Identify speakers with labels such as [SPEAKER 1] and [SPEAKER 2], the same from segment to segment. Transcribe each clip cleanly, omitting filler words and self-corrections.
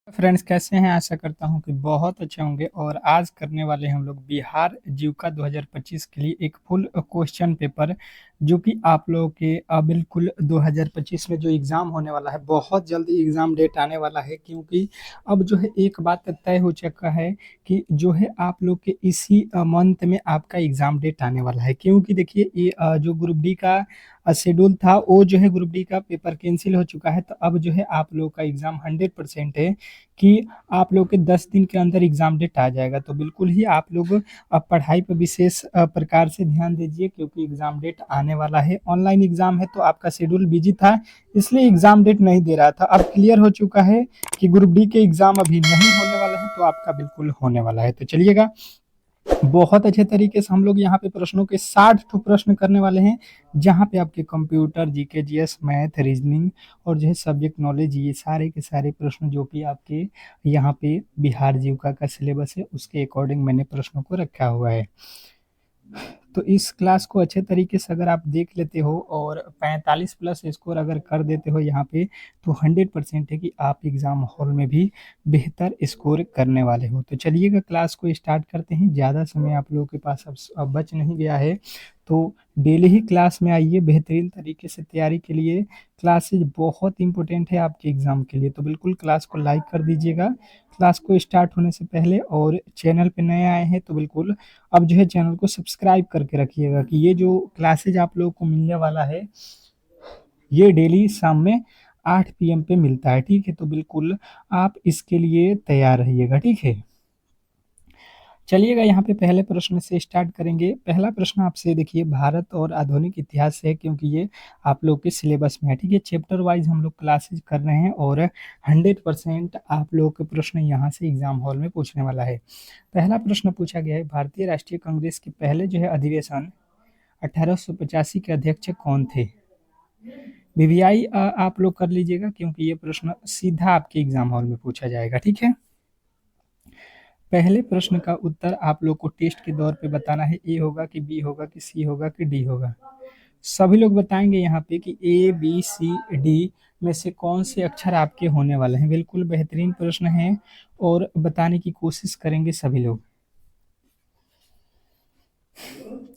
[SPEAKER 1] Friends कैसे हैं? आशा करता हूं कि बहुत अच्छे होंगे। और आज करने वाले हम लोग बिहार जीविका 2025 के लिए एक फुल क्वेश्चन पेपर, जो कि आप लोगों के बिल्कुल 2025 में जो एग्ज़ाम होने वाला है, बहुत जल्दी एग्ज़ाम डेट आने वाला है। क्योंकि अब जो है एक बात तय हो चुका है कि जो है आप लोग के इसी मंथ में आपका एग्ज़ाम डेट आने वाला है। क्योंकि देखिए ये जो ग्रुप डी का शेड्यूल था, वो जो है ग्रुप डी का पेपर कैंसिल हो चुका है। तो अब जो है आप लोग का एग्ज़ाम 100% है कि आप लोग के 10 दिन के अंदर एग्ज़ाम डेट आ जाएगा। तो बिल्कुल ही आप लोग पढ़ाई पर विशेष प्रकार से ध्यान दीजिए, क्योंकि एग्ज़ाम डेट आने वाला है। ऑनलाइन एग्ज़ाम है तो आपका शेड्यूल बिजी था, इसलिए एग्ज़ाम डेट नहीं दे रहा था। अब क्लियर हो चुका है कि ग्रुप डी के एग्ज़ाम अभी नहीं होने वाला है, तो आपका बिल्कुल होने वाला है। तो चलिएगा, बहुत अच्छे तरीके से हम लोग यहाँ पे प्रश्नों के 60 ठो प्रश्न करने वाले हैं, जहाँ पे आपके computer, GK, GS, math, reasoning और जो है सब्जेक्ट नॉलेज, ये सारे के सारे प्रश्न जो कि आपके यहाँ पे बिहार जीविका का सिलेबस है, उसके अकॉर्डिंग मैंने प्रश्नों को रखा हुआ है। तो इस क्लास को अच्छे तरीके से अगर आप देख लेते हो और 45 प्लस स्कोर अगर कर देते हो यहाँ पे, तो 100% है कि आप एग्ज़ाम हॉल में भी बेहतर स्कोर करने वाले हो। तो चलिएगा, क्लास को स्टार्ट करते हैं। ज़्यादा समय आप लोगों के पास अब बच नहीं गया है, तो डेली ही क्लास में आइए बेहतरीन तरीके से तैयारी के लिए। क्लासेज बहुत इंपॉर्टेंट है आपके एग्ज़ाम के लिए, तो बिल्कुल क्लास को लाइक कर दीजिएगा क्लास को स्टार्ट होने से पहले। और चैनल पे नए आए हैं तो बिल्कुल अब जो है चैनल को सब्सक्राइब करके रखिएगा, कि ये जो क्लासेज आप लोगों को मिलने वाला है, ये डेली शाम में 8 पीएम पे मिलता है। ठीक है, तो बिल्कुल आप इसके लिए तैयार रहिएगा। ठीक है, चलिएगा यहाँ पे पहले प्रश्न से स्टार्ट करेंगे। पहला प्रश्न आपसे देखिए, भारत और आधुनिक इतिहास से है, क्योंकि ये आप लोग के सिलेबस में है। ठीक है, चैप्टर वाइज हम लोग क्लासेज कर रहे हैं और 100% आप लोग के प्रश्न यहाँ से एग्जाम हॉल में पूछने वाला है। पहला प्रश्न पूछा गया है, भारतीय राष्ट्रीय कांग्रेस के पहले जो है अधिवेशन 1885 के अध्यक्ष कौन थे? वीवीआई आप लोग कर लीजिएगा, क्योंकि ये प्रश्न सीधा आपके एग्जाम हॉल में पूछा जाएगा। ठीक है, पहले प्रश्न का उत्तर आप लोग को टेस्ट के दौर पे बताना है। ए होगा कि बी होगा कि सी होगा कि डी होगा। सभी लोग बताएंगे यहाँ पे कि ए बी सी डी में से कौन से अक्षर आपके होने वाले हैं। बिल्कुल बेहतरीन प्रश्न है और बताने की कोशिश करेंगे सभी लोग।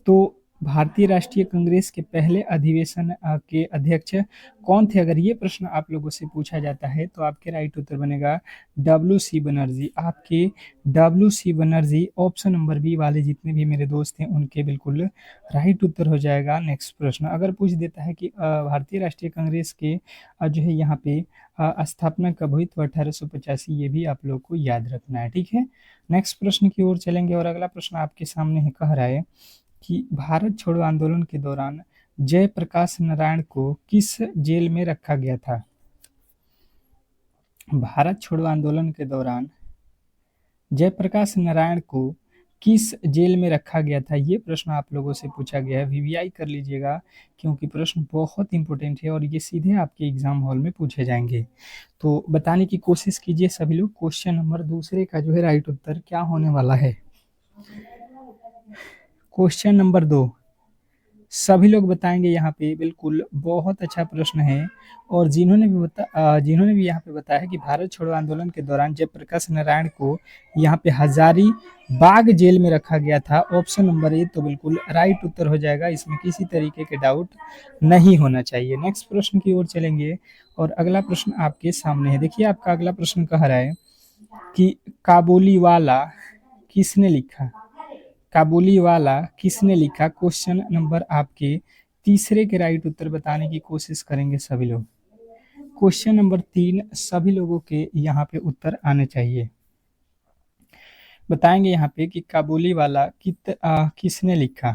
[SPEAKER 1] तो भारतीय राष्ट्रीय कांग्रेस के पहले अधिवेशन के अध्यक्ष कौन थे? अगर ये प्रश्न आप लोगों से पूछा जाता है तो आपके राइट उत्तर बनेगा डब्ल्यू सी बनर्जी। आपके W C Banerjee option number B वाले जितने भी मेरे दोस्त हैं उनके बिल्कुल राइट उत्तर हो जाएगा। नेक्स्ट प्रश्न अगर पूछ देता है कि भारतीय राष्ट्रीय कांग्रेस के जो है यहाँ पे स्थापना कब हुई, तो 1885। ये भी आप लोग को याद रखना है। ठीक है, नेक्स्ट प्रश्न की ओर चलेंगे और अगला प्रश्न आपके सामने है, कह रहा है कि भारत छोड़ो आंदोलन के दौरान जयप्रकाश नारायण को किस जेल में रखा गया था? भारत छोड़ो आंदोलन के दौरान जयप्रकाश नारायण को किस जेल में रखा गया था? ये प्रश्न आप लोगों से पूछा गया है। वीवीआई कर लीजिएगा, क्योंकि प्रश्न बहुत इंपॉर्टेंट है और ये सीधे आपके एग्जाम हॉल में पूछे जाएंगे। तो बताने की कोशिश कीजिए सभी लोग, क्वेश्चन नंबर दूसरे का जो है राइट उत्तर क्या होने वाला है। क्वेश्चन नंबर 2 सभी लोग बताएंगे यहाँ पे। बिल्कुल बहुत अच्छा प्रश्न है। और जिन्होंने भी यहाँ पे बताया है कि भारत छोड़ो आंदोलन के दौरान जयप्रकाश नारायण को यहाँ पे हजारी बाग जेल में रखा गया था, ऑप्शन नंबर ए तो बिल्कुल राइट उत्तर हो जाएगा। इसमें किसी तरीके के डाउट नहीं होना चाहिए। नेक्स्ट प्रश्न की ओर चलेंगे और अगला प्रश्न आपके सामने है। देखिए, आपका अगला प्रश्न कह रहा है कि काबुली वाला किसने लिखा? काबुली वाला किसने लिखा? क्वेश्चन नंबर आपके तीसरे के राइट उत्तर बताने की कोशिश करेंगे सभी लोग। क्वेश्चन नंबर 3 सभी लोगों के यहाँ पे उत्तर आने चाहिए। बताएंगे यहाँ पे कि काबुली वाला किसने लिखा?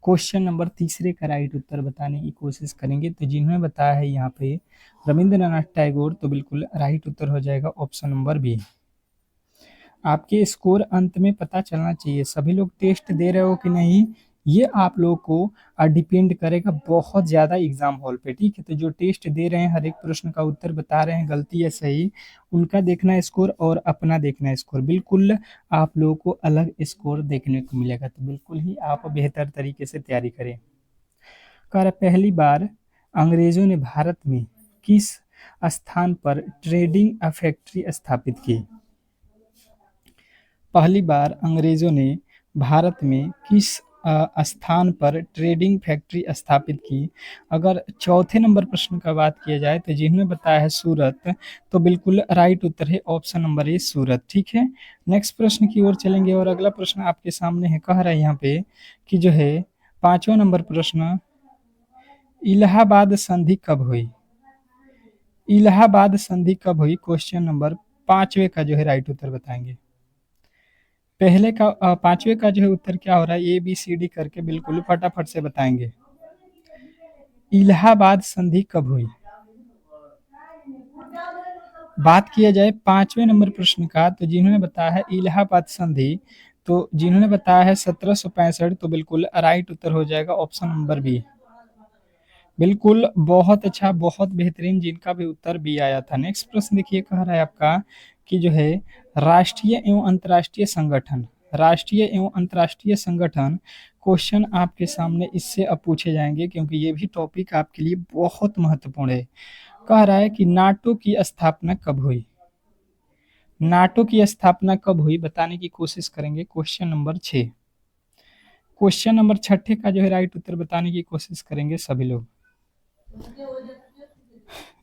[SPEAKER 1] क्वेश्चन नंबर तीसरे का राइट उत्तर बताने की कोशिश करेंगे। तो जिन्होंने बताया है यहाँ पे रविंद्रनाथ टैगोर, तो बिल्कुल राइट उत्तर हो जाएगा ऑप्शन नंबर बी। आपके स्कोर अंत में पता चलना चाहिए, सभी लोग टेस्ट दे रहे हो कि नहीं, ये आप लोगों को डिपेंड करेगा बहुत ज़्यादा एग्जाम हॉल पे। ठीक है, तो जो टेस्ट दे रहे हैं, हर एक प्रश्न का उत्तर बता रहे हैं गलती या सही, उनका देखना स्कोर और अपना देखना स्कोर, बिल्कुल आप लोगों को अलग स्कोर देखने को मिलेगा। तो बिल्कुल ही आप बेहतर तरीके से तैयारी करें। कह रहा पहली बार अंग्रेजों ने भारत में किस स्थान पर ट्रेडिंग फैक्ट्री स्थापित की? पहली बार अंग्रेजों ने भारत में किस स्थान पर ट्रेडिंग फैक्ट्री स्थापित की? अगर चौथे नंबर प्रश्न का बात किया जाए तो जिन्होंने बताया है सूरत, तो बिल्कुल राइट उत्तर है ऑप्शन नंबर ए सूरत। ठीक है, नेक्स्ट प्रश्न की ओर चलेंगे और अगला प्रश्न आपके सामने है, कह रहा है यहाँ पे कि जो है 5वां नंबर प्रश्न, इलाहाबाद संधि कब हुई? इलाहाबाद संधि कब हुई? क्वेश्चन नंबर 5वें का जो है राइट उत्तर बताएंगे। पहले का 5वें का जो है उत्तर क्या हो रहा है, ABCD करके बिल्कुल फटाफट से बताएंगे। इलाहाबाद संधि कब हुई? बात किया जाए 5वें नंबर प्रश्न का, तो जिन्होंने बताया है इलाहाबाद संधि, तो जिन्होंने बताया है 1765, तो बिल्कुल राइट उत्तर हो जाएगा ऑप्शन नंबर बी। बिल्कुल बहुत अच्छा, बहुत बेहतरीन, जिनका भी उत्तर बी आया था। नेक्स्ट प्रश्न देखिए, कह रहा है आपका कि जो है राष्ट्रीय एवं अंतर्राष्ट्रीय संगठन, राष्ट्रीय एवं अंतर्राष्ट्रीय संगठन, क्वेश्चन आपके सामने इससे अब पूछे जाएंगे क्योंकि ये भी टॉपिक आपके लिए बहुत महत्वपूर्ण है। कह रहा है कि नाटो की स्थापना कब हुई? नाटो की स्थापना कब हुई बताने की कोशिश करेंगे। क्वेश्चन नंबर 6, क्वेश्चन नंबर 6 का जो है राइट उत्तर बताने की कोशिश करेंगे सभी लोग।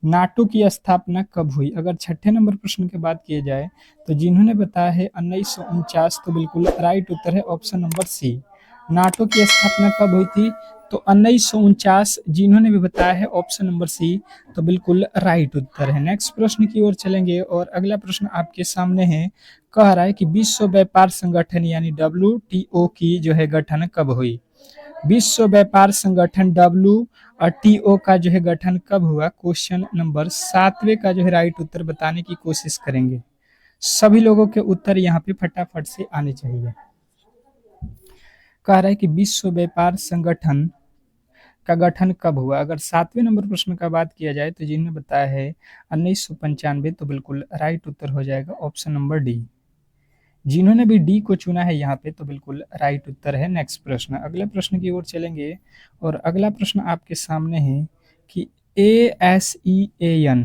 [SPEAKER 1] नाटो की स्थापना कब हुई? अगर 6 नंबर प्रश्न की बात की जाए तो जिन्होंने बताया है 1949, तो बिल्कुल राइट उत्तर है ऑप्शन नंबर सी। नाटो की स्थापना कब हुई थी? तो 1949, जिन्होंने भी बताया है ऑप्शन नंबर सी, तो बिल्कुल राइट उत्तर है। नेक्स्ट प्रश्न की ओर चलेंगे और अगला प्रश्न आपके सामने है, कह रहा है कि विश्व व्यापार संगठन यानी WTO की जो है गठन कब हुई? विश्व व्यापार संगठन WTO का जो है गठन कब हुआ? क्वेश्चन नंबर 7वें का जो है राइट उत्तर बताने की कोशिश करेंगे। सभी लोगों के उत्तर यहाँ पे फटाफट से आने चाहिए। कह रहा है कि विश्व व्यापार संगठन का गठन कब हुआ? अगर 7वें नंबर प्रश्न का बात किया जाए तो जिन्होंने बताया है 1995, तो बिल्कुल राइट उत्तर हो जाएगा ऑप्शन नंबर डी। जिन्होंने भी डी को चुना है यहाँ पे, तो बिल्कुल राइट उत्तर है। नेक्स्ट प्रश्न, अगले प्रश्न की ओर चलेंगे और अगला प्रश्न आपके सामने है कि ASEAN,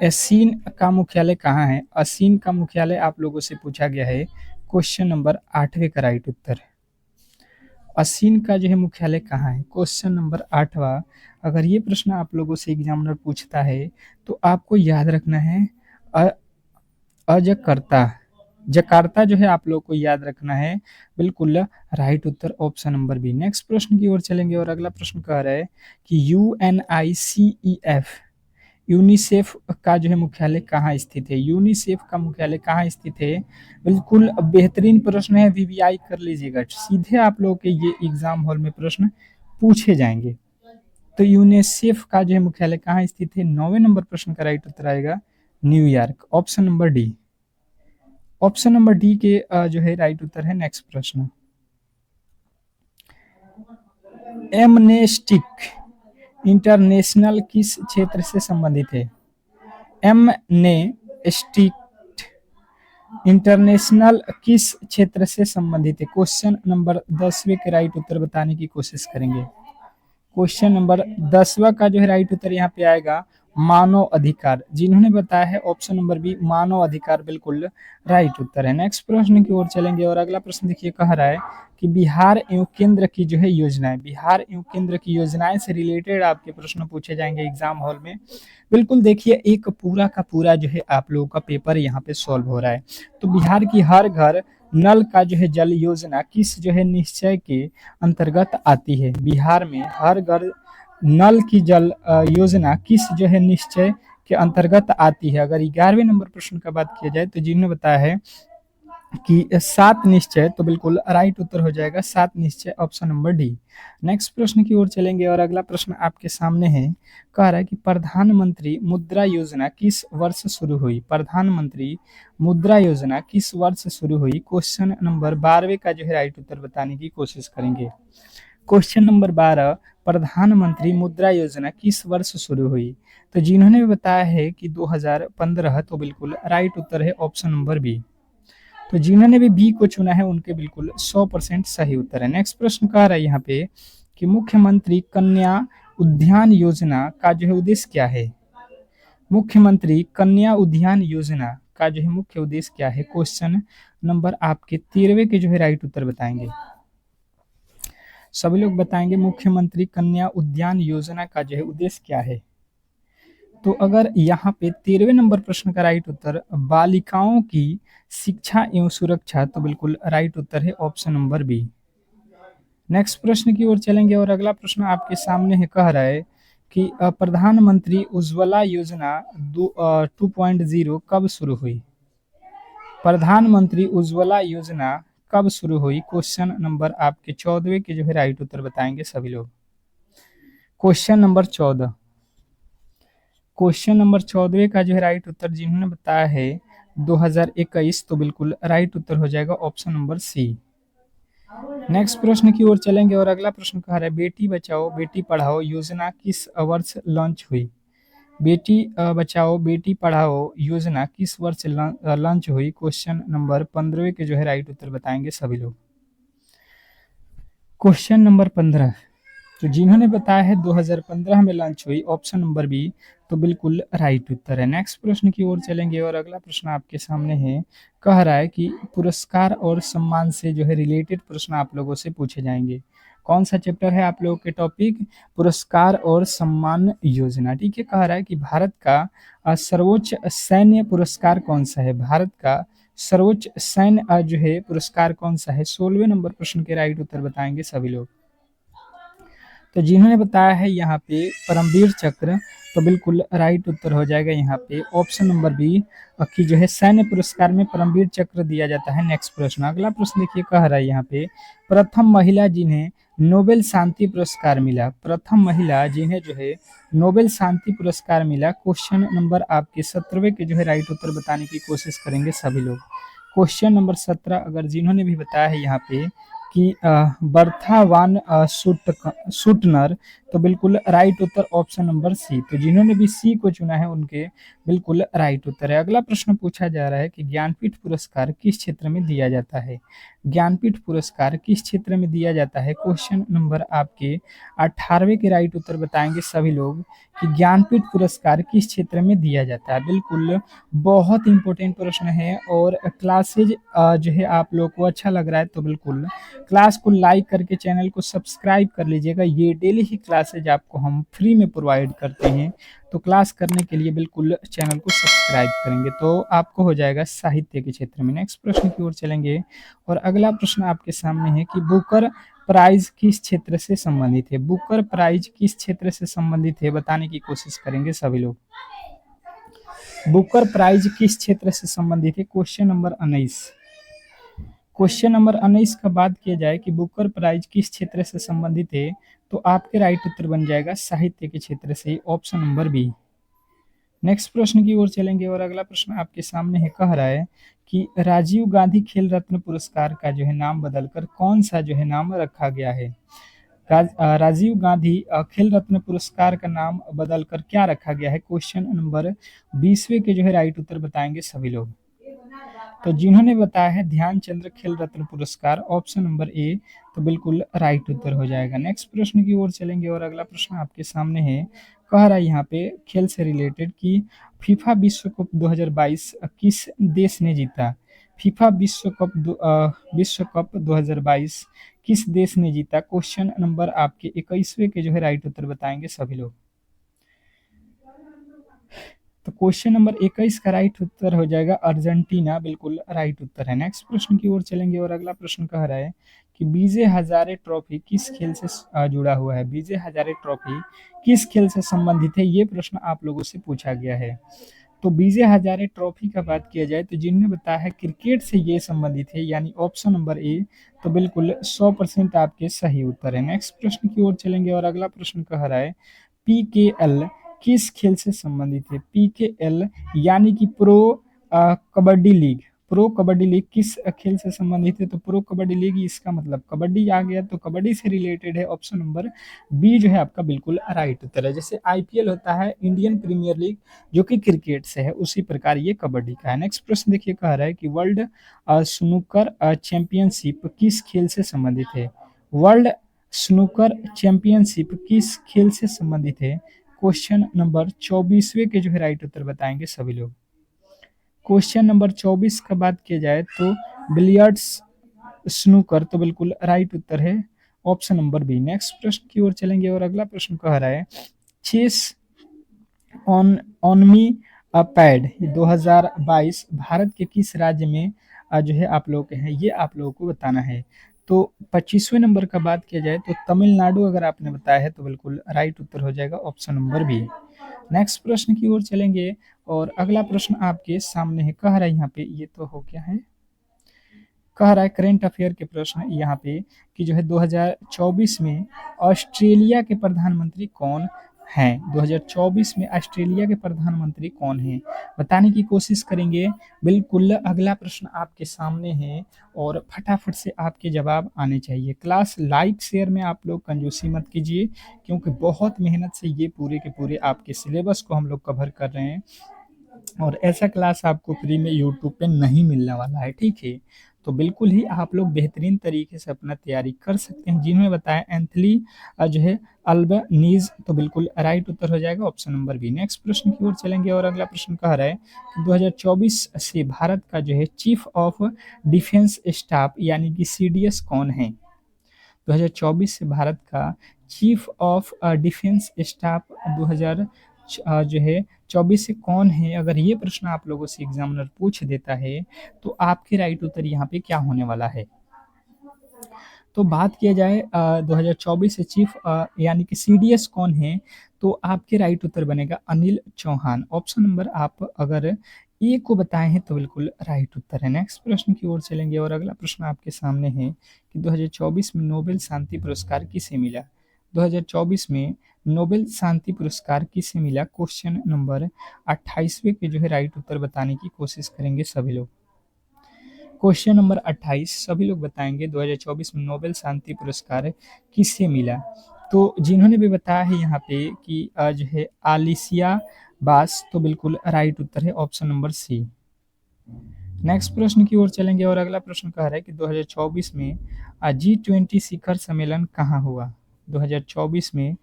[SPEAKER 1] एसीन का मुख्यालय कहाँ है? असीन का मुख्यालय आप लोगों से पूछा गया है। क्वेश्चन नंबर 8वें का राइट उत्तर, असीन का जो है मुख्यालय कहाँ है? क्वेश्चन नंबर 8वां, अगर ये प्रश्न आप लोगों से एग्जामिनर पूछता है तो आपको याद रखना है अजकार्ता, जकार्ता जो है आप लोग को याद रखना है। बिल्कुल राइट उत्तर ऑप्शन नंबर बी। नेक्स्ट प्रश्न की ओर चलेंगे और अगला प्रश्न कह रहा है कि UNICEF, यूनिसेफ का जो है मुख्यालय कहाँ स्थित है? यूनिसेफ का मुख्यालय कहाँ स्थित है? बिल्कुल बेहतरीन प्रश्न है, VVI कर लीजिएगा, सीधे आप लोगों के ये एग्जाम हॉल में प्रश्न पूछे जाएंगे। तो यूनिसेफ का जो है मुख्यालय कहाँ स्थित है? 9वें नंबर प्रश्न का राइट उत्तर आएगा New York, option number D. Option number D के जो है राइट उत्तर है। नेक्स्ट प्रश्न, एमनेस्टिक इंटरनेशनल किस क्षेत्र से संबंधित है? एमनेस्टिक इंटरनेशनल किस क्षेत्र से संबंधित है? क्वेश्चन नंबर 10वें के राइट उत्तर बताने की कोशिश करेंगे। क्वेश्चन नंबर 10वां का जो है राइट उत्तर यहाँ पे आएगा मानव अधिकार। जिन्होंने बताया है ऑप्शन नंबर बी, मानव अधिकार, बिल्कुल राइट उत्तर है। नेक्स्ट प्रश्न की ओर चलेंगे और अगला प्रश्न देखिए, कह रहा है कि बिहार एवं केंद्र की जो है योजनाएं, बिहार एवं केंद्र की योजनाएं से रिलेटेड आपके प्रश्न पूछे जाएंगे एग्जाम हॉल में। बिल्कुल देखिए, एक पूरा का पूरा जो है आप लोगों का पेपर यहाँ पे सॉल्व हो रहा है। तो बिहार की हर घर नल का जो है जल योजना किस जो है निश्चय के अंतर्गत आती है? बिहार में हर घर नल की जल योजना किस जो है निश्चय के अंतर्गत आती है? अगर 11वें नंबर प्रश्न का बात किया जाए तो जिन्होंने बताया है कि 7 निश्चय, तो बिल्कुल राइट उत्तर हो जाएगा 7 निश्चय, ऑप्शन नंबर डी। नेक्स्ट प्रश्न की ओर चलेंगे और अगला प्रश्न आपके सामने है, कह रहा है कि प्रधानमंत्री मुद्रा योजना किस वर्ष शुरू हुई? प्रधानमंत्री मुद्रा योजना किस वर्ष शुरू हुई? क्वेश्चन नंबर 12वें का जो है राइट उत्तर बताने की कोशिश करेंगे। क्वेश्चन नंबर 12, प्रधानमंत्री मुद्रा योजना किस वर्ष शुरू हुई? तो जिन्होंने भी बताया है कि 2015, तो बिल्कुल राइट उत्तर है ऑप्शन नंबर बी। तो जिन्होंने भी बी को चुना है उनके बिल्कुल 100% सही उत्तर है। नेक्स्ट प्रश्न कह रहा है यहाँ पे कि मुख्यमंत्री कन्या उद्यान योजना का जो है उद्देश्य क्या है? मुख्यमंत्री कन्या उद्यान योजना का जो है मुख्य उद्देश्य क्या है? क्वेश्चन नंबर आपके 13वें के जो है राइट उत्तर बताएंगे। सभी लोग बताएंगे मुख्यमंत्री कन्या उद्यान योजना का जो है उद्देश्य क्या है। तो अगर यहाँ पे 13वें नंबर प्रश्न का राइट उत्तर बालिकाओं की शिक्षा एवं सुरक्षा, तो बिल्कुल राइट उत्तर है ऑप्शन नंबर बी। नेक्स्ट प्रश्न की ओर चलेंगे और अगला प्रश्न आपके सामने है, कह रहा है कि प्रधानमंत्री उज्ज्वला योजना 2.0 कब शुरू हुई? प्रधानमंत्री उज्ज्वला योजना कब शुरू हुई? क्वेश्चन नंबर आपके 14वें के जो है राइट उत्तर बताएंगे सभी लोग। क्वेश्चन नंबर 14, क्वेश्चन नंबर 14वें का जो है राइट उत्तर जिन्होंने बताया है 2021, तो बिल्कुल राइट उत्तर हो जाएगा ऑप्शन नंबर सी। नेक्स्ट प्रश्न की ओर चलेंगे और अगला प्रश्न कह रहा है बेटी बचाओ बेटी पढ़ाओ योजना किस वर्ष लॉन्च हुई? बेटी बचाओ बेटी पढ़ाओ योजना किस वर्ष लॉन्च हुई? क्वेश्चन नंबर 15वें के जो है राइट उत्तर बताएंगे सभी लोग। क्वेश्चन नंबर 15, तो जिन्होंने बताया है 2015 में लॉन्च हुई, ऑप्शन नंबर बी, तो बिल्कुल राइट उत्तर है। नेक्स्ट प्रश्न की ओर चलेंगे और अगला प्रश्न आपके सामने है, कह रहा है कि पुरस्कार और सम्मान से जो है रिलेटेड प्रश्न आप लोगों से पूछे जाएंगे। कौन सा चैप्टर है आप लोगों के टॉपिक? पुरस्कार और सम्मान योजना। ठीक है, कह रहा है कि भारत का सर्वोच्च सैन्य पुरस्कार कौन सा है? भारत का सर्वोच्च सैन्य जो है पुरस्कार कौन सा है? 16वें नंबर प्रश्न के राइट उत्तर बताएंगे सभी लोग। तो जिन्होंने बताया है यहाँ पे परमवीर चक्र, तो बिल्कुल राइट उत्तर हो जाएगा यहाँ पे ऑप्शन नंबर बी कि जो है सैन्य पुरस्कार में परमवीर चक्र दिया जाता है। नेक्स्ट प्रश्न, अगला प्रश्न देखिए, कह रहा है यहाँ पे प्रथम महिला जिन्हें नोबेल शांति पुरस्कार मिला, प्रथम महिला जिन्हें जो है नोबेल शांति पुरस्कार मिला। क्वेश्चन नंबर आपके 17वें के जो है राइट उत्तर बताने की कोशिश करेंगे सभी लोग। क्वेश्चन नंबर 17, अगर जिन्होंने भी बताया है यहाँ पे कि बर्था वान सुटनर, तो बिल्कुल राइट उत्तर ऑप्शन नंबर सी। तो जिन्होंने भी सी को चुना है उनके बिल्कुल राइट उत्तर है। अगला प्रश्न पूछा जा रहा है कि ज्ञानपीठ पुरस्कार किस क्षेत्र में दिया जाता है? ज्ञानपीठ पुरस्कार किस क्षेत्र में दिया जाता है? क्वेश्चन नंबर आपके 18वें के राइट उत्तर बताएंगे सभी लोग कि ज्ञानपीठ पुरस्कार किस क्षेत्र में दिया जाता है। बिल्कुल बहुत इंपॉर्टेंट प्रश्न है और क्लासेज जो है आप लोग को अच्छा लग रहा है तो बिल्कुल क्लास को लाइक करके चैनल को सब्सक्राइब कर लीजिएगा। ये डेली ही क्लासेज आपको हम फ्री में प्रोवाइड करते हैं, तो क्लास करने के लिए बिल्कुल चैनल को सब्सक्राइब करेंगे तो आपको हो जाएगा साहित्य के क्षेत्र में। नेक्स्ट प्रश्न की ओर चलेंगे और अगला प्रश्न आपके सामने है कि बुकर प्राइज किस क्षेत्र से संबंधित है? बुकर प्राइज किस क्षेत्र से संबंधित है बताने की कोशिश करेंगे सभी लोग। बुकर प्राइज किस क्षेत्र से संबंधित है? क्वेश्चन नंबर 19, क्वेश्चन नंबर 19 का बात किया जाए कि बुकर प्राइज किस क्षेत्र से संबंधित है, तो आपके राइट उत्तर बन जाएगा साहित्य के क्षेत्र से, ऑप्शन नंबर बी। नेक्स्ट प्रश्न की ओर चलेंगे और अगला प्रश्न आपके सामने है, कह रहा है कि राजीव गांधी खेल रत्न पुरस्कार का जो है नाम बदलकर कौन सा जो है नाम रखा गया है? राजीव गांधी खेल रत्न पुरस्कार का नाम बदलकर क्या रखा गया है? क्वेश्चन नंबर 20वें के जो है राइट उत्तर बताएंगे सभी लोग। तो जिन्होंने बताया है ध्यानचंद्र खेल रत्न पुरस्कार, ऑप्शन नंबर ए, तो बिल्कुल राइट उत्तर हो जाएगा। नेक्स्ट प्रश्न की ओर चलेंगे और अगला प्रश्न आपके सामने है, कह रहा है यहाँ पे खेल से रिलेटेड कि फीफा विश्व कप 2022 किस देश ने जीता? फीफा विश्व कप 2022 किस देश ने जीता? क्वेश्चन नंबर आपके 21वें के जो है राइट उत्तर बताएंगे सभी लोग। तो क्वेश्चन नंबर 21 का राइट उत्तर हो जाएगा अर्जेंटीना, बिल्कुल राइट उत्तर है। नेक्स्ट प्रश्न की ओर चलेंगे और अगला प्रश्न कह रहा है कि विजय हजारे ट्रॉफी किस खेल से जुड़ा हुआ है? विजय हजारे ट्रॉफी किस खेल से संबंधित है? ये प्रश्न आप लोगों से पूछा गया है। तो विजय हजारे ट्रॉफी का बात किया जाए तो जिन्होंने बताया है क्रिकेट से ये संबंधित है, यानी ऑप्शन नंबर ए, तो बिल्कुल 100% आपके सही उत्तर है। नेक्स्ट प्रश्न की ओर चलेंगे और अगला प्रश्न कह रहा है पीकेएल किस खेल से संबंधित है? पीकेएल यानी कि pro kabaddi league, pro kabaddi league किस खेल से संबंधित है? तो प्रो कबड्डी लीग, इसका मतलब कबड्डी आ गया, तो कबड्डी से रिलेटेड है, ऑप्शन नंबर बी जो है आपका बिल्कुल राइट उत्तर है। जैसे आईपीएल होता है इंडियन प्रीमियर लीग जो कि क्रिकेट से है, उसी प्रकार ये कबड्डी का है। नेक्स्ट प्रश्न देखिए, कह रहा है कि वर्ल्ड स्नूकर चैंपियनशिप किस खेल से संबंधित है? वर्ल्ड स्नूकर चैंपियनशिप किस खेल से संबंधित है? क्वेश्चन नंबर 24वें के जो है राइट उत्तर बताएंगे सभी लोग। क्वेश्चन नंबर 24 का बात किया जाए तो बिलियर्ड्स, स्नूकर, तो बिल्कुल राइट उत्तर है ऑप्शन नंबर बी। नेक्स्ट प्रश्न की ओर चलेंगे और अगला प्रश्न कह रहा है चेस ऑन ऑनमी पैड 2022 भारत के किस राज्य में जो है आप लोग के हैं, ये आप लोगों को बताना है। तो 25वें नंबर का बात किया जाए तो तमिलनाडु अगर आपने बताया है तो बिल्कुल राइट उत्तर हो जाएगा ऑप्शन नंबर बी। नेक्स्ट प्रश्न की ओर चलेंगे और अगला प्रश्न आपके सामने है, कह रहा है यहाँ पे, ये तो हो गया है, कह रहा है करेंट अफेयर के प्रश्न यहाँ पे कि जो है 2024 में ऑस्ट्रेलिया के प्रधानमंत्री कौन हैं। 2024 में ऑस्ट्रेलिया के प्रधानमंत्री कौन हैं बताने की कोशिश करेंगे। बिल्कुल अगला प्रश्न आपके सामने है और फटाफट से आपके जवाब आने चाहिए। क्लास लाइक शेयर में आप लोग कंजूसी मत कीजिए क्योंकि बहुत मेहनत से ये पूरे के पूरे आपके सिलेबस को हम लोग कवर कर रहे हैं और ऐसा क्लास आपको फ्री में यूट्यूब पे नहीं मिलने वाला है, ठीक है। तो बिल्कुल ही आप लोग बेहतरीन तरीके से अपना तैयारी कर सकते हैं। जिन्होंने बताया एंथली जो है अल्बनीज, तो बिल्कुल राइट उत्तर हो जाएगा ऑप्शन नंबर बी। नेक्स्ट प्रश्न की ओर चलेंगे और अगला प्रश्न कह रहा है कि 2024 से भारत का जो है चीफ ऑफ डिफेंस स्टाफ यानी कि सीडीएस कौन है। 2024 से भारत का चीफ ऑफ डिफेंस स्टाफ 2000 जो है 24 से कौन है, अगर ये प्रश्न आप लोगों से एग्जामिनर पूछ देता है तो आपके राइट उत्तर यहाँ पे क्या होने वाला है। तो बात किया जाए 2024 से चीफ यानी कि सीडीएस कौन है, तो आपके राइट उत्तर बनेगा अनिल चौहान। ऑप्शन नंबर आप अगर ए को बताए हैं तो बिल्कुल राइट उत्तर है। नेक्स्ट प्रश्न की ओर चलेंगे और अगला प्रश्न आपके सामने है कि 2024 में नोबेल शांति पुरस्कार किसे मिला। 2024 में नोबेल शांति पुरस्कार किसे मिला, क्वेश्चन नंबर 28वें के जो है राइट उत्तर बताने की कोशिश करेंगे सभी लोग। क्वेश्चन नंबर 28 सभी लोग बताएंगे 2024 में नोबेल शांति पुरस्कार किसे मिला। तो जिन्होंने भी बताया है यहाँ पे कि जो है आलिसिया बास, तो बिल्कुल राइट उत्तर है ऑप्शन नंबर सी। नेक्स्ट प्रश्न की ओर चलेंगे और अगला प्रश्न कह रहा है कि 2024 में G20 शिखर सम्मेलन कहाँ हुआ। 2024 में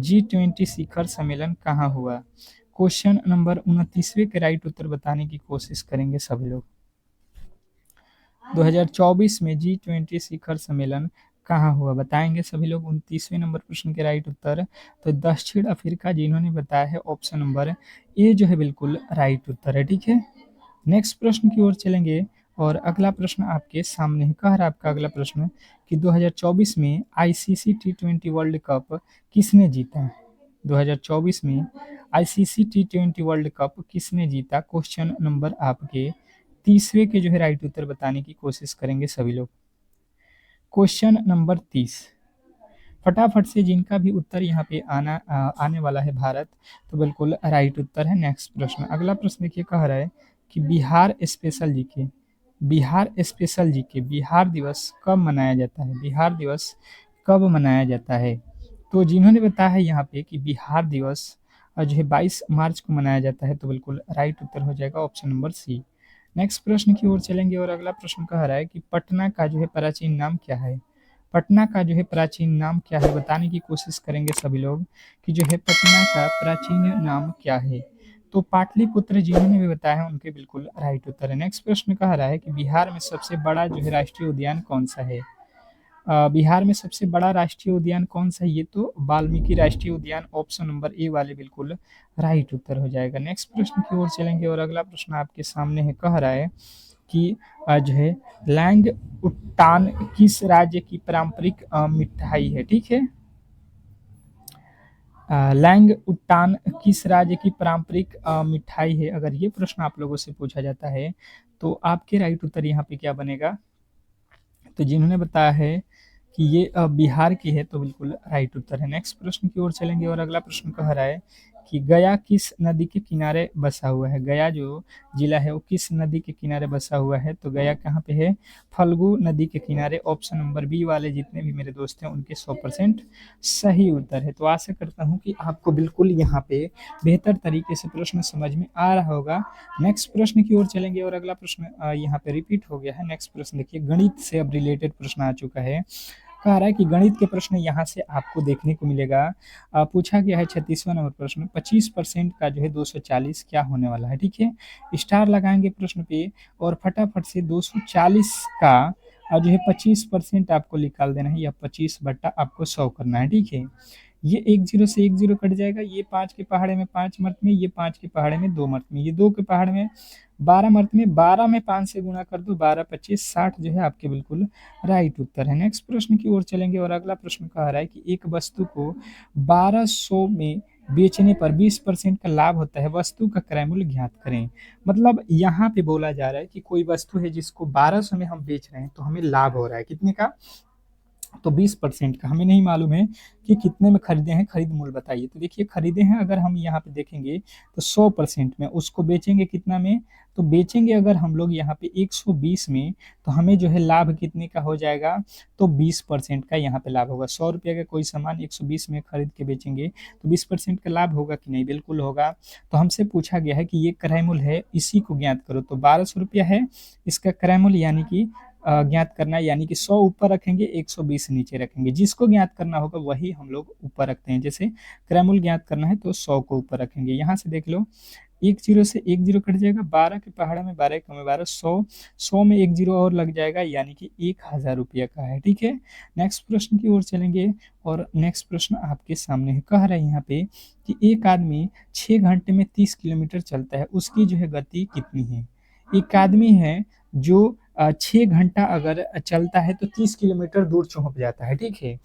[SPEAKER 1] G20 शिखर सम्मेलन कहाँ हुआ, क्वेश्चन नंबर 29वें के राइट उत्तर बताने की कोशिश करेंगे सभी लोग। 2024 में G20 शिखर सम्मेलन कहाँ हुआ बताएंगे सभी लोग। 29वें नंबर प्रश्न के राइट उत्तर तो दक्षिण अफ्रीका, जिन्होंने बताया है ऑप्शन नंबर ए जो है बिल्कुल राइट उत्तर है, ठीक है। नेक्स्ट प्रश्न की ओर चलेंगे और अगला प्रश्न आपके सामने है, कह रहा है आपका अगला प्रश्न कि 2024 में आईसीसी T20 वर्ल्ड कप किसने जीता। 2024 में आईसीसी T20 वर्ल्ड कप किसने जीता, क्वेश्चन नंबर आपके 30वें के जो है राइट उत्तर बताने की कोशिश करेंगे सभी लोग। क्वेश्चन नंबर 30 फटाफट से जिनका भी उत्तर यहाँ पे आने वाला है भारत, तो बिल्कुल राइट उत्तर है। नेक्स्ट प्रश्न, अगला प्रश्न देखिए, कह रहा है कि बिहार स्पेशल जीके, बिहार दिवस कब मनाया जाता है। बिहार दिवस कब मनाया जाता है, तो जिन्होंने बताया है यहाँ पे कि बिहार दिवस जो है 22 मार्च को मनाया जाता है, तो बिल्कुल राइट उत्तर हो जाएगा ऑप्शन नंबर सी। नेक्स्ट प्रश्न की ओर चलेंगे और अगला प्रश्न कह रहा है कि पटना का जो है प्राचीन नाम क्या है। पटना का जो है प्राचीन नाम क्या है बताने की कोशिश करेंगे सभी लोग कि जो है पटना का प्राचीन नाम क्या है। तो पाटलिपुत्र, जिन्होंने भी बताया है उनके बिल्कुल राइट उत्तर है। नेक्स्ट प्रश्न कह रहा है कि बिहार में सबसे बड़ा जो है राष्ट्रीय उद्यान कौन सा है। बिहार में सबसे बड़ा राष्ट्रीय उद्यान कौन सा है, ये तो वाल्मीकि राष्ट्रीय उद्यान, ऑप्शन नंबर ए वाले बिल्कुल राइट उत्तर हो जाएगा। नेक्स्ट प्रश्न की ओर चलेंगे और अगला प्रश्न आपके सामने है, कह रहा है कि जो है लैंग उट्टान किस राज्य की पारंपरिक मिठाई है, ठीक है। लैंग उट्टान किस राज्य की पारंपरिक मिठाई है, अगर ये प्रश्न आप लोगों से पूछा जाता है तो आपके राइट उत्तर यहाँ पे क्या बनेगा। तो जिन्होंने बताया है कि ये बिहार की है, तो बिल्कुल राइट उत्तर है। नेक्स्ट प्रश्न की ओर चलेंगे और अगला प्रश्न कह रहा है कि गया किस नदी के किनारे बसा हुआ है। गया जो जिला है वो किस नदी के किनारे बसा हुआ है, तो गया कहाँ पे है, फल्गु नदी के किनारे, ऑप्शन नंबर बी वाले जितने भी मेरे दोस्त हैं उनके 100% सही उत्तर है। तो आशा करता हूँ कि आपको बिल्कुल यहाँ पे बेहतर तरीके से प्रश्न समझ में आ रहा होगा। नेक्स्ट प्रश्न की ओर चलेंगे और अगला प्रश्न यहाँ पे रिपीट हो गया है। नेक्स्ट प्रश्न देखिए, गणित से अब रिलेटेड प्रश्न आ चुका है। कह रहा है कि गणित के प्रश्न यहाँ से आपको देखने को मिलेगा। पूछा गया है 36वां नंबर प्रश्न, 25% का जो है 240 क्या होने वाला है, ठीक है। स्टार लगाएंगे प्रश्न पे और फटाफट से 240 का जो है 25% आपको निकाल देना है, या 25 बट्टा आपको 100 करना है, ठीक है। ये एक जीरो से एक जीरो कट जाएगा, ये 5 के पहाड़े में 5 मर्त में, ये 5 के पहाड़े में 2 मर्त में, ये 2 के पहाड़ में 12 मर्त में, 12 में 5 से गुणा कर दो, 12 25 60 जो है आपके बिल्कुल राइट उत्तर है। नेक्स्ट प्रश्न की ओर चलेंगे और अगला प्रश्न कह रहा है कि एक वस्तु को 1200 में बेचने पर 20% का लाभ होता है, वस्तु का क्रय मूल्य ज्ञात करें। मतलब यहाँ पे बोला जा रहा है कि कोई वस्तु है जिसको 1200 में हम बेच रहे हैं, तो हमें लाभ हो रहा है कितने का, तो 20% का। हमें नहीं मालूम है कि कितने में खरीदे हैं, खरीद मूल्य बताइए। तो देखिए खरीदे हैं अगर हम यहाँ पे देखेंगे तो 100% में, उसको बेचेंगे कितना में, तो बेचेंगे अगर हम लोग यहाँ पे 120 में, तो हमें जो है लाभ कितने का हो जाएगा, तो 20% का यहाँ पे लाभ होगा। 100 रुपये का कोई सामान 120 में खरीद के बेचेंगे तो 20% का लाभ होगा कि नहीं, बिल्कुल होगा। तो हमसे पूछा गया है कि ये क्रय मूल्य है, इसी को ज्ञात करो। तो 1200 रुपया है इसका क्रय मूल्य, यानी कि ज्ञात करना है, यानी कि 100 ऊपर रखेंगे 120 नीचे रखेंगे। जिसको ज्ञात करना होगा वही हम लोग ऊपर रखते हैं। जैसे क्रय मूल्य ज्ञात करना है तो 100 को ऊपर रखेंगे। यहाँ से देख लो एक जीरो से एक जीरो कट जाएगा, 12 के पहाड़ में 12 कम 12, 100 में एक जीरो और लग जाएगा, यानी कि 1000 रुपया का है, ठीक है। नेक्स्ट प्रश्न की ओर चलेंगे और नेक्स्ट प्रश्न आपके सामने है। कह रहा है यहाँ पे कि एक आदमी 6 घंटे में 30 किलोमीटर चलता है, उसकी जो है गति कितनी है। एक आदमी है जो 6 घंटा अगर चलता है तो 30 किलोमीटर दूर पहुंच जाता है, ठीक है।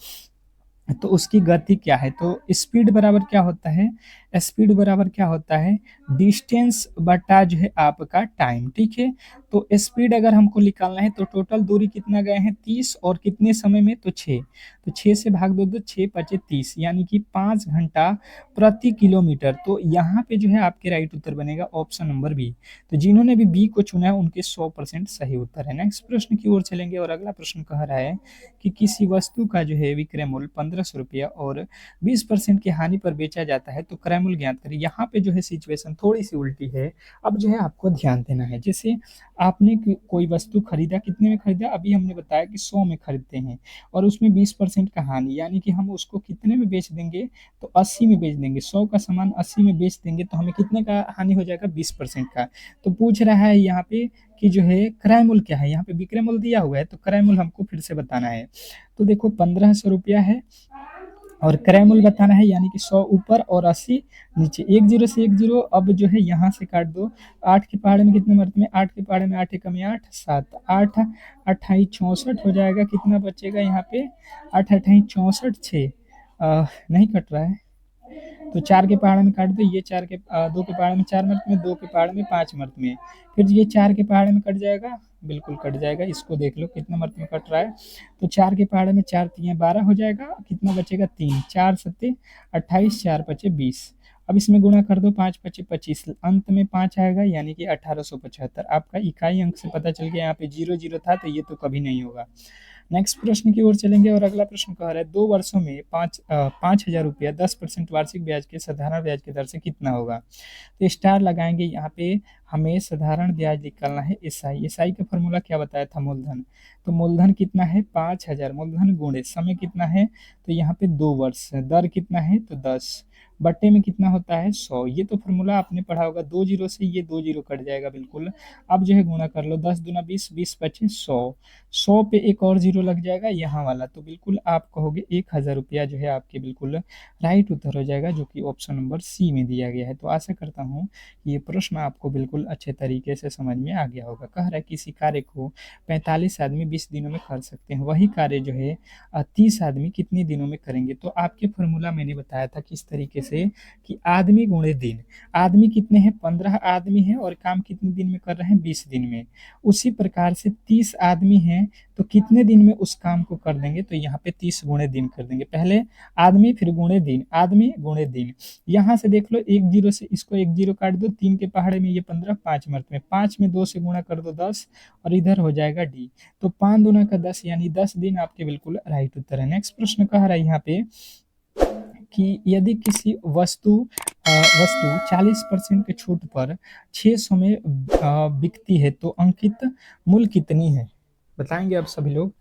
[SPEAKER 1] तो उसकी गति क्या है, तो स्पीड बराबर क्या होता है, स्पीड बराबर क्या होता है, डिस्टेंस बटा जो है आपका टाइम, ठीक है। तो स्पीड अगर हमको निकालना है तो टोटल दूरी कितना गए हैं 30, और कितने समय में, तो 6। तो 6 से भाग दो तो 6 पचे 30, यानी कि 5 घंटा प्रति किलोमीटर। तो यहाँ पे जो है आपके राइट उत्तर बनेगा ऑप्शन नंबर बी। तो जिन्होंने भी बी को चुना है उनके 100% सही उत्तर है। नेक्स्ट प्रश्न की ओर चलेंगे और अगला प्रश्न कह रहा है कि किसी वस्तु का जो है विक्रय मूल्य 1500 रुपया और 20% की हानि पर बेचा जाता है, तो क्रय मूल्य ज्ञात करें। यहाँ पे जो है सिचुएशन थोड़ी सी उल्टी है। अब जो है आपको ध्यान देना है, जैसे आपने कोई वस्तु खरीदा, कितने में खरीदा, अभी हमने बताया कि 100 में खरीदते हैं और उसमें 20% का हानि, यानी कि हम उसको कितने में बेच देंगे, तो 80 में बेच देंगे। 100 का सामान 80 में बेच देंगे तो हमें कितने का हानि हो जाएगा, 20% का। तो पूछ रहा है यहाँ पे कि जो है क्रय मूल्य क्या है, यहाँ पे विक्रय मूल्य दिया हुआ है तो क्रय मूल्य हमको फिर से बताना है। तो देखो 1500 रुपया है और क्रय मूल्य बताना है, यानी कि 100 ऊपर और 80 नीचे। एक जीरो से एक जीरो, अब जो है यहाँ से काट दो। 8 के पहाड़े में कितने मर्द में, 8 के पहाड़े में 8 एकम 8 7 8 अट्ठाई 64 हो जाएगा। कितना बचेगा यहाँ पे, 8 अट्ठाई 64 6 नहीं कट रहा है, तो 4 के पहाड़ में काट दो। ये 4 के 2 के पहाड़ में 4 मर्द में, 2 के पहाड़ में 5 मर्द में, फिर ये 4 के पहाड़ में कट जाएगा, बिल्कुल कट जाएगा। इसको देख लो कितने मर्द में कट रहा है, तो 4 के पहाड़ में 4 तीन 12 हो जाएगा। कितना बचेगा 3, 4 सत्ते 28, 4 पचे 20। अब इसमें गुणा कर दो, 5 पचे 25, अंत में 5 आएगा, यानी कि 1875। आपका इकाई अंक से पता चल गया, यहाँ पे 0 0 था तो ये तो कभी नहीं होगा। नेक्स्ट प्रश्न की ओर चलेंगे और अगला प्रश्न कह रहा है 2 वर्षों में 5,000 रुपया 10% वार्षिक ब्याज के साधारण ब्याज की दर से कितना होगा। तो स्टार लगाएंगे, यहाँ पे हमें साधारण ब्याज निकालना है। एसआई, एसआई का फॉर्मूला क्या बताया था, मूलधन। तो मूलधन कितना है 5,000, मूलधन गुणे समय कितना है, तो यहाँ पे 2 वर्ष, दर कितना है तो 10, बट्टे में कितना होता है 100। ये तो फॉर्मूला आपने पढ़ा होगा। 2 जीरो से ये 2 जीरो कट जाएगा बिल्कुल। अब जो है गुणा कर लो, 10 दूना 20, 20 पचे 100, 100 पे एक और जीरो लग जाएगा यहाँ वाला, तो बिल्कुल आप कहोगे 1000 रुपया जो है आपके बिल्कुल राइट उत्तर हो जाएगा, जो कि ऑप्शन नंबर सी में दिया गया है। तो आशा करता हूँ ये प्रश्न आपको बिल्कुल अच्छे तरीके से समझ में आ गया होगा। कह रहा है किसी कार्य को 45 आदमी 20 दिनों में कर सकते हैं, वही कार्य जो है 30 आदमी कितने दिनों में करेंगे। तो आपके फॉर्मूला मैंने बताया था किस तरीके से कि आदमी गुणे दिन। आदमी कितने हैं, 15 आदमी हैं और काम कितने दिन में कर रहे हैं, 20 दिन में। उसी प्रकार से 30 आदमी हैं तो कितने दिन में उस काम को कर देंगे, तो यहाँ पे 30 गुणे दिन कर देंगे। पहले आदमी फिर गुणे दिन, आदमी गुणे दिन। यहाँ से देख लो, एक जीरो से इसको एक जीरो काट दो, 3 के पहाड़े में ये 15, 5 मर्द में 5 में 2 से गुणा कर दो 10, और इधर हो जाएगा डी। तो 5 दूना का 10, यानी 10 दिन आपके बिल्कुल राइट उत्तर है। नेक्स्ट प्रश्न कह रहा है यहाँ पे कि यदि किसी वस्तु 40% के छूट पर 600 में बिकती है तो अंकित मूल्य कितनी है, बताएंगे आप सभी लोग।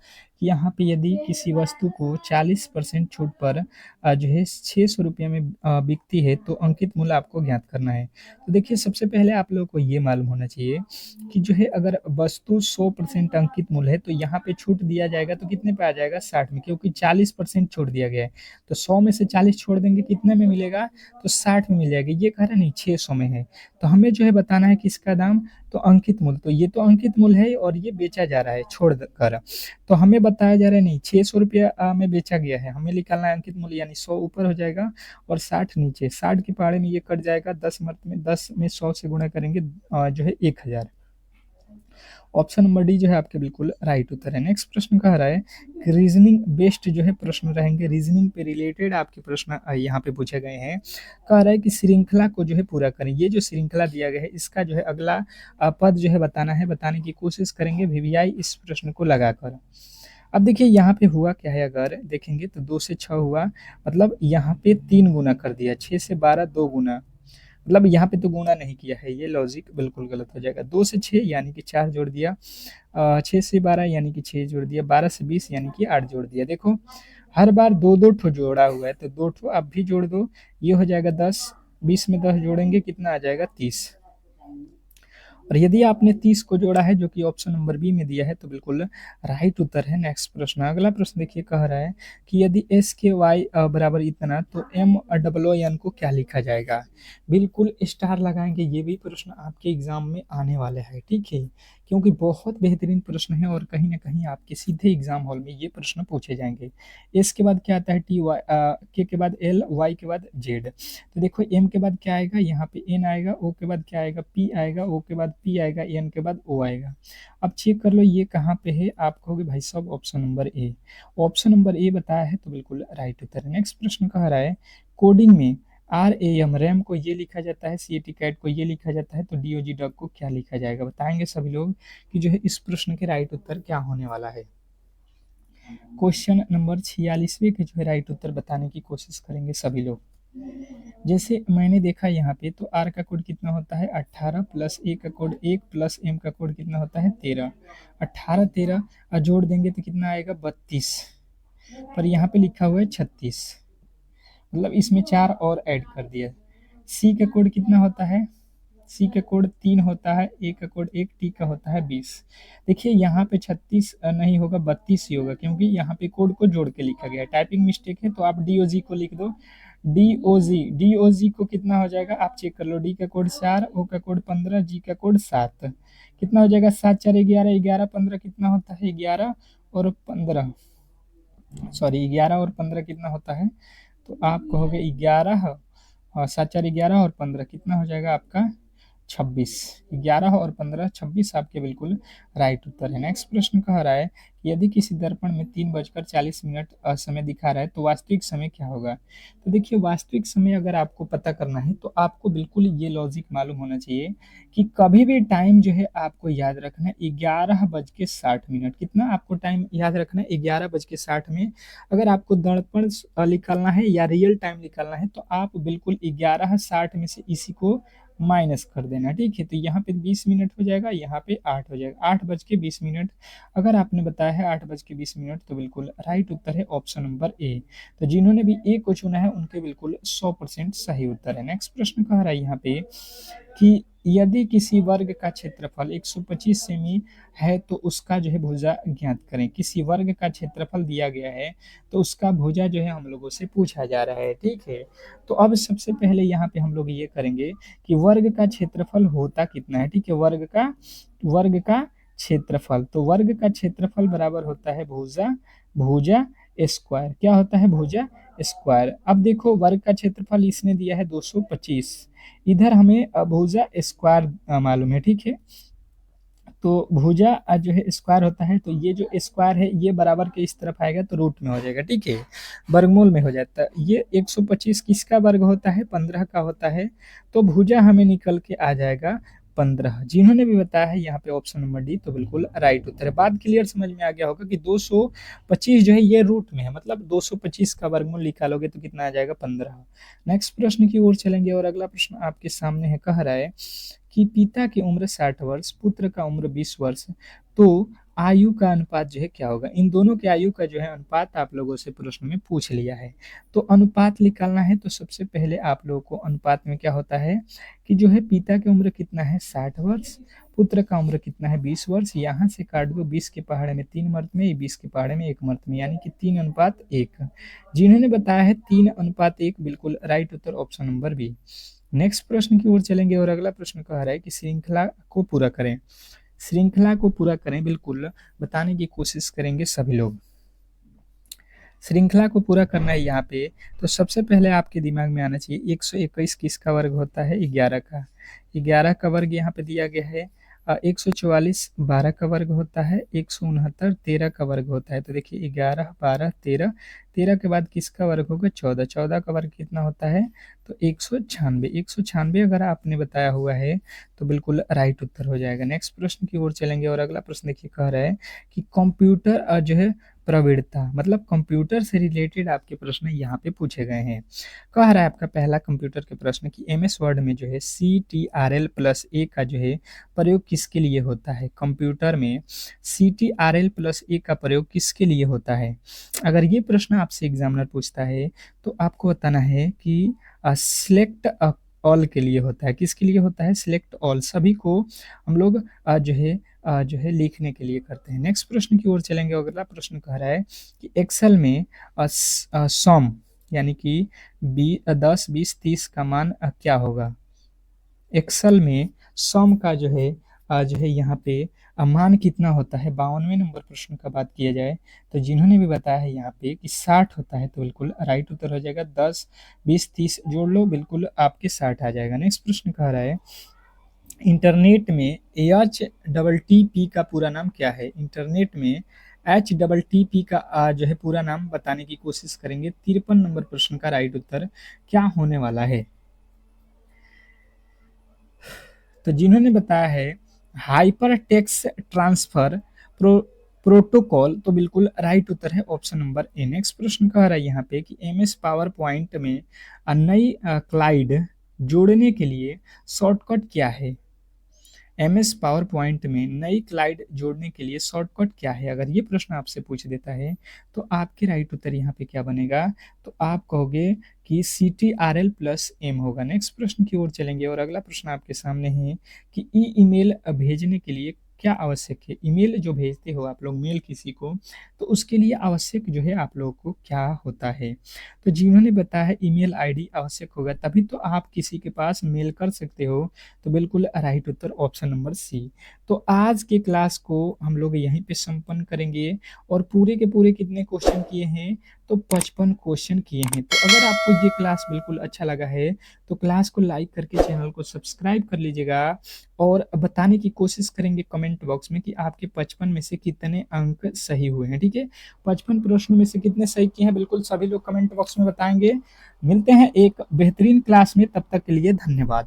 [SPEAKER 1] कि यहाँ पे यदि किसी वस्तु को 40% छूट पर जो है 600 रुपये में बिकती है तो अंकित मूल्य आपको ज्ञात करना है। तो देखिए सबसे पहले आप लोगों को ये मालूम होना चाहिए कि जो है अगर वस्तु 100% अंकित मूल्य है तो यहाँ पे छूट दिया जाएगा तो कितने पे आ जाएगा 60 में, क्योंकि 40% छूट दिया गया है। तो 100 में से 40 छोड़ देंगे कितने में मिलेगा, तो 60 में मिल जाएगा। ये कह रहा नहीं 600 में है, तो हमें जो है बताना है किसका दाम, तो अंकित मूल्य। तो ये तो अंकित मूल्य है और ये बेचा जा रहा है छोड़ कर, तो हमें बताया जा रहा है नहीं 600 रुपया में बेचा गया है, हमें निकालना है अंकित मूल्य, यानी 100 ऊपर हो जाएगा और 60 नीचे। 60 के पहाड़े में ये कट जाएगा, 10 मर्त में 10 में 100 से गुणा करेंगे जो है 1000। ऑप्शन नंबर डी जो है आपके बिल्कुल राइट उत्तर है। नेक्स्ट प्रश्न कह रहा है कि रीजनिंग बेस्ड जो है प्रश्न रहेंगे, रीजनिंग पे रिलेटेड आपके प्रश्न यहाँ पे पूछे गए हैं। कह रहा है कि श्रृंखला को जो है पूरा करें। ये जो श्रृंखला दिया गया है इसका जो है अगला पद जो है बताना है, बताने की कोशिश करेंगे वीवीआई इस प्रश्न को लगाकर। अब देखिए यहाँ पे हुआ क्या है, अगर देखेंगे तो 2 से 6 हुआ, मतलब यहाँ पे 3 गुना कर दिया, 6 से 12 2 गुना, मतलब यहाँ पे तो गुणा नहीं किया है, ये लॉजिक बिल्कुल गलत हो जाएगा। 2 से 6 यानी कि 4 जोड़ दिया, 6 से 12 यानी कि 6 जोड़ दिया, 12 से 20 यानी कि 8 जोड़ दिया। देखो हर बार दो दो ठो जोड़ा हुआ है तो 2 ठो अब भी जोड़ दो, ये हो जाएगा 10, 20 में 10 जोड़ेंगे कितना आ जाएगा 30। और यदि आपने 30 को जोड़ा है जो कि ऑप्शन नंबर बी में दिया है तो बिल्कुल राइट उत्तर है। नेक्स्ट प्रश्न, अगला प्रश्न देखिए कह रहा है कि यदि एस के वाई बराबर इतना तो एम डब्लो एन को क्या लिखा जाएगा। बिल्कुल स्टार लगाएंगे, ये भी प्रश्न आपके एग्जाम में आने वाले हैं, ठीक है, क्योंकि बहुत बेहतरीन प्रश्न है और कहीं ना कहीं आपके सीधे एग्जाम हॉल में ये प्रश्न पूछे जाएंगे। एस के बाद क्या आता है, टी वाई, के बाद एल, वाई के बाद जेड। तो देखो एम के बाद क्या आएगा, यहाँ पे एन आएगा, ओ के बाद क्या आएगा, पी आएगा, ओ के बाद पी आएगा, एन के बाद ओ आएगा। अब चेक कर लो ये कहाँ पे है, आप कहोगे भाई साहब option number A. Option number A बताया है तो बिल्कुल राइट उत्तर है। नेक्स्ट प्रश्न कह रहा है कोडिंग में आर ए एम रैम को ये लिखा जाता है, सी ए टी कैट को ये लिखा जाता है, तो डी ओ जी डॉग को क्या लिखा जाएगा, बताएंगे सभी लोग कि जो है इस प्रश्न के राइट उत्तर क्या होने वाला है। क्वेश्चन नंबर 46वें के जो है राइट उत्तर बताने की कोशिश करेंगे सभी लोग। जैसे मैंने देखा यहाँ पे तो आर का कोड कितना होता है 18 प्लस ए का कोड 1 प्लस एम का कोड कितना होता है 13। 18 13 जोड़ देंगे तो कितना आएगा 32, पर यहाँ पे लिखा हुआ है 36, मतलब इसमें 4 और ऐड कर दिया। सी का कोड कितना होता है, सी का कोड 3 होता है, ए का कोड 1, टी का होता है 20। देखिए यहाँ पे 36 नहीं होगा 32 ही होगा, क्योंकि यहाँ पे कोड को जोड़ के लिखा गया है, टाइपिंग मिस्टेक है, तो आप डी ओ जी को लिख दो। डी ओ जी को कितना हो जाएगा आप चेक कर लो, डी का कोड 4, ओ का कोड 15, जी का कोड 7, कितना हो जाएगा 7 4 11, 11 15 कितना होता है 11 और 15, सॉरी 11 और 15 कितना होता है, तो आप कहोगे 11 और 7 4 11 और 15 कितना हो जाएगा आपका 26। 11 और 15 26 आपके बिल्कुल राइट उत्तर है। नेक्स्ट प्रश्न कह रहा है कि यदि किसी दर्पण में 3:40 समय दिखा रहा है तो वास्तविक समय क्या होगा। तो देखिए वास्तविक समय अगर आपको पता करना है तो आपको बिल्कुल ये लॉजिक मालूम होना चाहिए कि कभी भी टाइम जो है आपको याद रखना है 11:60। कितना आपको टाइम याद रखना है 11:60 में। अगर आपको दर्पण निकालना है या रियल टाइम निकालना है तो आप बिल्कुल 11:60 में से इसी को माइनस कर देना, ठीक है। तो यहाँ पे 20 मिनट हो जाएगा, यहाँ पे 8 हो जाएगा, 8:20। अगर आपने बताया है 8:20 तो बिल्कुल राइट उत्तर है ऑप्शन नंबर ए। तो जिन्होंने भी ए को चुना है उनके बिल्कुल 100% सही उत्तर है। नेक्स्ट प्रश्न कह रहा है यहाँ पे कि यदि किसी वर्ग का क्षेत्रफल 125 सेमी है तो उसका जो है भुजा ज्ञात करें। किसी वर्ग का क्षेत्रफल दिया गया है तो उसका भुजा जो है हम लोगों से पूछा जा रहा है, ठीक है। तो अब सबसे पहले यहाँ पे हम लोग ये करेंगे कि वर्ग का क्षेत्रफल होता कितना है, ठीक है। वर्ग का क्षेत्रफल, तो वर्ग का क्षेत्रफल बराबर होता है भुजा भुजा स्क्वायर। क्या होता है भुजा स्क्वायर। अब देखो वर्ग का क्षेत्रफल इसने दिया है 225, इधर हमें भुजा स्क्वायर मालूम है, ठीक है। तो भुजा जो है स्क्वायर होता है, तो ये जो स्क्वायर है ये बराबर के इस तरफ आएगा तो रूट में हो जाएगा, ठीक है, वर्गमूल में हो जाता है। ये 125 किसका वर्ग होता है 15 का होता है, तो भुजा हमें निकल के आ जाएगा 15। जिन्होंने भी बताया है यहाँ पे ऑप्शन नंबर डी तो बिल्कुल राइट उत्तर है। बात क्लियर समझ में आ गया होगा कि 225 जो है ये रूट में है, मतलब 225 का वर्गमूल निकालोगे तो कितना आ जाएगा 15। नेक्स्ट प्रश्न की ओर चलेंगे और अगला प्रश्न आपके सामने है, कह रहा है कि पिता की उम्र 60 वर्ष, पुत्र का उम्र 20 वर्ष, तो आयु का अनुपात जो है क्या होगा? इन दोनों के आयु का जो है अनुपात आप लोगों से प्रश्न में पूछ लिया है। तो अनुपात निकालना है तो सबसे पहले आप लोगों को अनुपात में क्या होता है कि जो है पिता की उम्र कितना है 60 वर्ष, पुत्र का उम्र कितना है 20 वर्ष, यहाँ से काट दो 20 के पहाड़े में 3 मर्द में, 20 के पहाड़े में 1 मर्द में, यानी कि 3:1। जिन्होंने बताया है 3:1, बिल्कुल राइट उत्तर ऑप्शन नंबर बी। नेक्स्ट प्रश्न की ओर चलेंगे और अगला प्रश्न कह रहा है कि श्रृंखला को पूरा करें। श्रृंखला को पूरा करें, बिल्कुल बताने की कोशिश करेंगे सभी लोग। श्रृंखला को पूरा करना है यहाँ पे, तो सबसे पहले आपके दिमाग में आना चाहिए 121 किसका वर्ग होता है? 11 का। 11 का वर्ग यहाँ पे दिया गया है। 144 12 का वर्ग होता है। 169 13 का वर्ग होता है। तो देखिए 11 12 13, 13 के बाद किसका वर्ग होगा? 14। 14 का वर्ग कितना होता है? तो 196। 196 अगर आपने बताया हुआ है तो बिल्कुल राइट उत्तर हो जाएगा। नेक्स्ट प्रश्न की ओर चलेंगे और अगला प्रश्न देखिए कह रहा है कि कंप्यूटर जो है प्रवृत्ता, मतलब कंप्यूटर से रिलेटेड आपके प्रश्न यहाँ पे पूछे गए हैं। कह रहा है आपका पहला कंप्यूटर के प्रश्न की एमएस वर्ड में जो है CTRL+A का जो है प्रयोग किसके लिए होता है? कंप्यूटर में CTRL+A का प्रयोग किसके लिए होता है? अगर ये प्रश्न आपसे एग्जामिनर पूछता है तो आपको बताना है कि सिलेक्ट ऑल के लिए होता है। किसके लिए होता है? सिलेक्ट ऑल, सभी को हम लोग जो है लिखने के लिए करते हैं। नेक्स्ट प्रश्न की ओर चलेंगे। अगला प्रश्न कह रहा है कि एक्सेल में सम यानी कि 10 20 30 का मान क्या होगा? एक्सेल में सम का जो है यहाँ पे मान कितना होता है? 52वें नंबर प्रश्न का बात किया जाए तो जिन्होंने भी बताया है यहाँ पे कि 60 होता है तो बिल्कुल राइट उत्तर हो जाएगा। 10 20 30 जोड़ लो, बिल्कुल आपके 60 आ जाएगा। नेक्स्ट प्रश्न कह रहा है इंटरनेट में HTTP का पूरा नाम क्या है? इंटरनेट में HTTP का जो है पूरा नाम बताने की कोशिश करेंगे। 53 नंबर प्रश्न का राइट उत्तर क्या होने वाला है? तो जिन्होंने बताया है हाइपर टेक्स्ट ट्रांसफर प्रोटोकॉल, तो बिल्कुल राइट उत्तर है ऑप्शन नंबर ए। नेक्स्ट प्रश्न कह रहा है यहाँ पे कि MS पावर पॉइंट में नई स्लाइड जोड़ने के लिए शॉर्टकट क्या है? MS पावर पॉइंट में नई स्लाइड जोड़ने के लिए शॉर्टकट क्या है? अगर ये प्रश्न आपसे पूछ देता है तो आपके राइट उत्तर यहाँ पे क्या बनेगा? तो आप कहोगे कि CTRL+M होगा। नेक्स्ट प्रश्न की ओर चलेंगे और अगला प्रश्न आपके सामने है कि ईमेल भेजने के लिए क्या आवश्यक है? ईमेल जो भेजते हो आप लोग मेल किसी को, तो उसके लिए आवश्यक जो है आप लोगों को क्या होता है? तो जिन्होंने बताया है ईमेल आईडी आवश्यक होगा तभी तो आप किसी के पास मेल कर सकते हो, तो बिल्कुल राइट उत्तर ऑप्शन नंबर सी। तो आज के क्लास को हम लोग यहीं पे संपन्न करेंगे और पूरे के पूरे कितने क्वेश्चन किए हैं? तो 55 क्वेश्चन किए हैं। तो अगर आपको ये क्लास बिल्कुल अच्छा लगा है तो क्लास को लाइक करके चैनल को सब्सक्राइब कर लीजिएगा और बताने की कोशिश करेंगे कमेंट बॉक्स में कि आपके 55 में से कितने अंक सही हुए हैं। ठीक है, 55 प्रश्नों में से कितने सही किए हैं बिल्कुल सभी लोग कमेंट बॉक्स में बताएंगे। मिलते हैं एक बेहतरीन क्लास में, तब तक के लिए धन्यवाद।